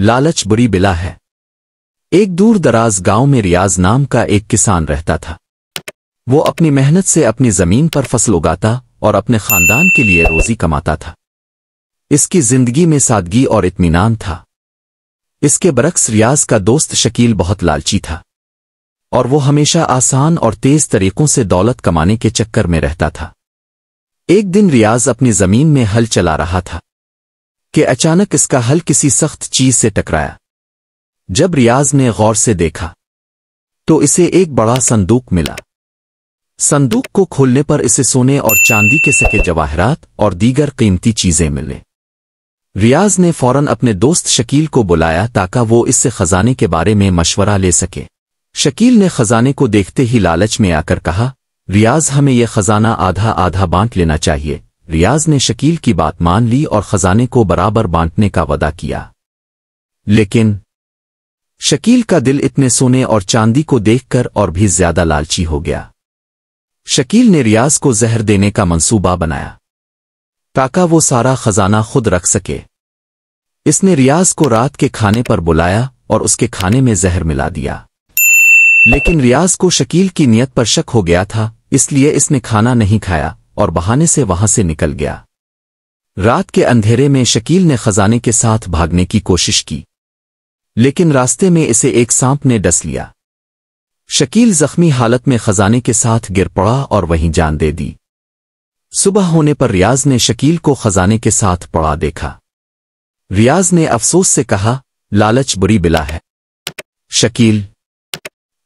لالچ بری بلا ہے۔ ایک دور دراز گاؤں میں ریاض نام کا ایک کسان رہتا تھا۔ وہ اپنی محنت سے اپنی زمین پر فصل اگاتا اور اپنے خاندان کے لیے روزی کماتا تھا۔ اس کی زندگی میں سادگی اور اطمینان تھا۔ اس کے برعکس ریاض کا دوست شکیل بہت لالچی تھا، اور وہ ہمیشہ آسان اور تیز طریقوں سے دولت کمانے کے چکر میں رہتا تھا۔ ایک دن ریاض اپنی زمین میں ہل چلا رہا تھا کہ اچانک اس کا ہل کسی سخت چیز سے ٹکرایا۔ جب ریاض نے غور سے دیکھا تو اسے ایک بڑا صندوق ملا۔ صندوق کو کھولنے پر اسے سونے اور چاندی کے سکے جواہرات اور دیگر قیمتی چیزیں ملے۔ ریاض نے فوراً اپنے دوست شکیل کو بلایا تاکہ وہ اس سے خزانے کے بارے میں مشورہ لے سکے۔ شکیل نے خزانے کو دیکھتے ہی لالچ میں آ کر کہا، ریاض ہمیں یہ خزانہ آدھا آدھا بانٹ لینا چاہیے۔ ریاض نے شکیل کی بات مان لی اور خزانے کو برابر بانٹنے کا وعدہ کیا۔ لیکن شکیل کا دل اتنے سونے اور چاندی کو دیکھ کر اور بھی زیادہ لالچی ہو گیا۔ شکیل نے ریاض کو زہر دینے کا منصوبہ بنایا تاکہ وہ سارا خزانہ خود رکھ سکے۔ اس نے ریاض کو رات کے کھانے پر بلایا اور اس کے کھانے میں زہر ملا دیا۔ لیکن ریاض کو شکیل کی نیت پر شک ہو گیا تھا، اس لیے اس نے کھانا نہیں کھایا اور بہانے سے وہاں سے نکل گیا۔ رات کے اندھیرے میں شکیل نے خزانے کے ساتھ بھاگنے کی کوشش کی، لیکن راستے میں اسے ایک سانپ نے ڈس لیا۔ شکیل زخمی حالت میں خزانے کے ساتھ گر پڑا اور وہیں جان دے دی۔ صبح ہونے پر ریاض نے شکیل کو خزانے کے ساتھ پڑا دیکھا۔ ریاض نے افسوس سے کہا، لالچ بری بلا ہے۔ شکیل،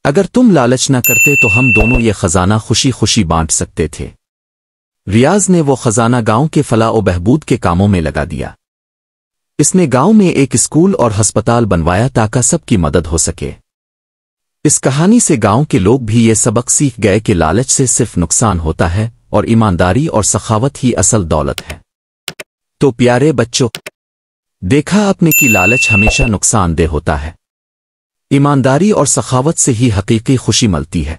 اگر تم لالچ نہ کرتے تو ہم دونوں یہ خزانہ خوشی خوشی بانٹ سکتے تھے۔ ریاض نے وہ خزانہ گاؤں کے فلاح و بہبود کے کاموں میں لگا دیا۔ اس نے گاؤں میں ایک اسکول اور ہسپتال بنوایا تاکہ سب کی مدد ہو سکے۔ اس کہانی سے گاؤں کے لوگ بھی یہ سبق سیکھ گئے کہ لالچ سے صرف نقصان ہوتا ہے اور ایمانداری اور سخاوت ہی اصل دولت ہے۔ تو پیارے بچوں، دیکھا آپ نے کہ لالچ ہمیشہ نقصان دہ ہوتا ہے۔ ایمانداری اور سخاوت سے ہی حقیقی خوشی ملتی ہے۔